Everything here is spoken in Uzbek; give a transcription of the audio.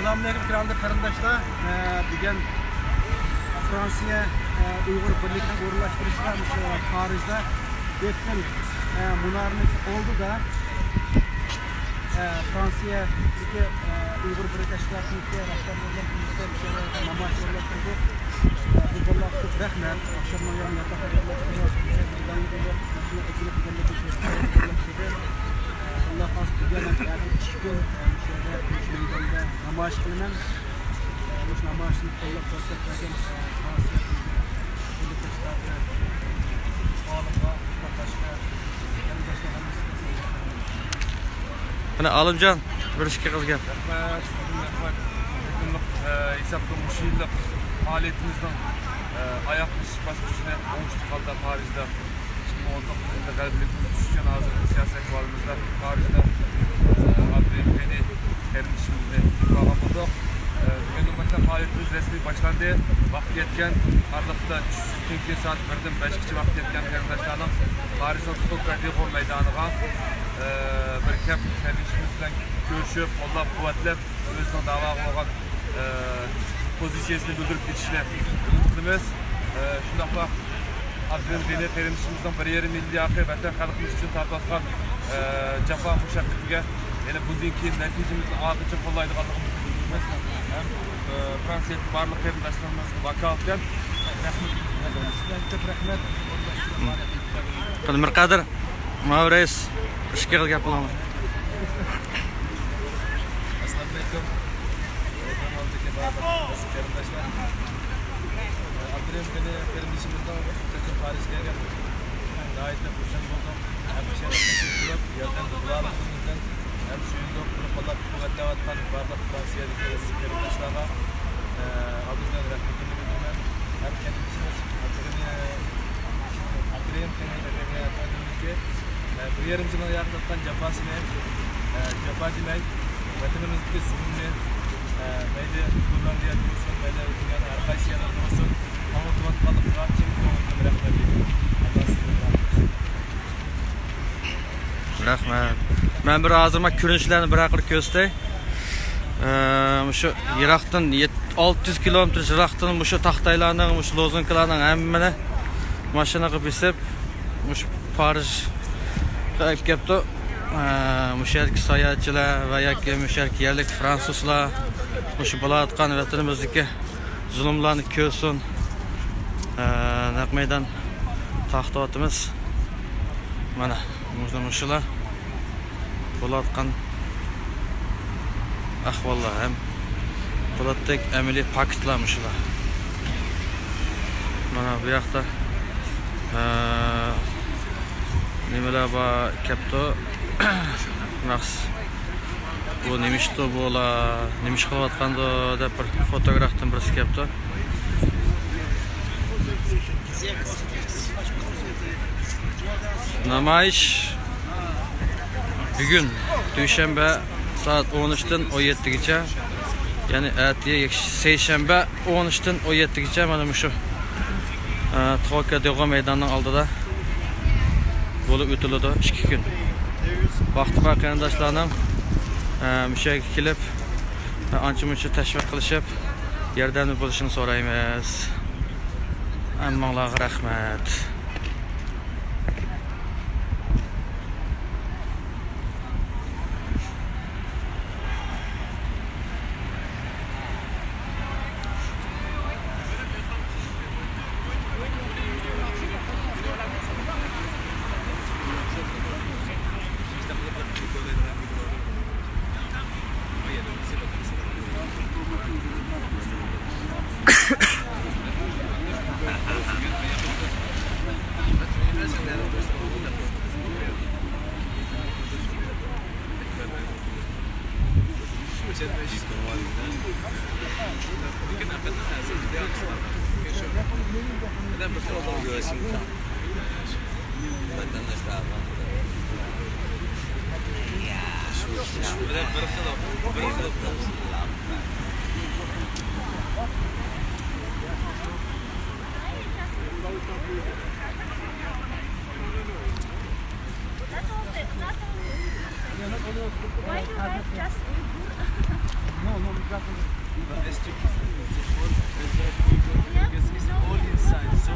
Selamünaleyküm kırıldı kardeşler. Bugün Fransa Uygur Birliği'ne uğurlaştırışlar Paris'te geçen münarımız oldu da Fransa'ya Uygur Birleşikliği rəhbərlərlə namaç yollattırdı. Bu yollattıq rəhmət. Akşamdan yarın yataq Allah az bugün 2 gün meydanda namaç kılınan bu namaçını kollab ko'rsatgan Fransiya Birleşikliği sağlıqqa qatnashgan Ana Alimjon bir ishga qilgan. Rahmat. Hesaplı müşahirlik faaliyetimizden ayakmış basmışını olmuştu kaldı Paris'te. Şimdi 19 yılda galibiyetimiz düşüşken hazırlık siyaset varımızda Paris'te Adriyateni terimişimizde program bulduk. Bugün nöbette faaliyetimiz resmi başlandı. Vakti yetken Arlık'ta 3 saat 1'den 5 vakti yetken arkadaşlarım Paris'in tutuk verdiği kol meydanıga bir kep terimişimizden görüşüp, onlar kuvvetlep, özünün dava olan pozisiyasını bildirip geçişler ümitlimiz. Şundaqla Adriyateni terimişimizden bir yeri milli akı vatan halkımız için tartışkan cefa müşakkatine yani bugünkü neticemizin adı için kolaylıqalığımızı bildirimiz. Hem Fransiya'da barlıq qeyrindaşlarımızın vakaleten rahmet. Mirqadir Mavreys ishga qilgan qilamiz. Assalomu alaykum. Qarindoshlar. Adriyateni terimishimizdan Turkiya Parisga kelgan. Gayet xursand bo'ldim. Hem şerefli yerden dualarımızdan hem suyundan kurulmalar kuvvetlevattan barlıq Fransiya'daki qarindoshlarga aldığından rahmetini bildirmen. Hem kendimiz bu yerimizin ayaklıktan cefa demey, vatanımızdaki zulümle meyli Kur'an'da olsun, meyli dünyanın arkadaşlarına olsun, anlatılan kalıplar için konuğundan rahmetli. Rahmat. Men bir hozirma ko'rinishlarni bir aqir ko'rsatay. Shu Iroqdan 600 kilometr Iroqdan shu taxtaylarning, shu lozunkalarning hammani mashina qilib besib, shu Parij qilib kelibdi. Musharki sayohatchilar va yoki musharki yerlik fransuzlar shu bo'layotgan vatanimizdagi zulmlarni ko'rsin. Naq maydon taxtotimiz mana shular bo'layotgan ahvollar ham po'latdek amaliy paktlar shular. Mana bu yoqda nimalar bor kapto naqs bu nimishto bo'la nimish qilayotganda deb bir fotografdan birisi kapto. Namoyish bugün Dushanba saat 13'ten 17'gacha, yani ertaga seshanba 13'ten 17'gacha mana shu Tokyo maydonining oldida bo'lib o'tiladi 2 kun. Vaqti bor qarindoshlarning mushaga kelib ancha-muncha tashviq qilishib, yordam bo'lishini so'raymiz. Hammanglarga rahmat. Why do I just... No. But it's all inside. So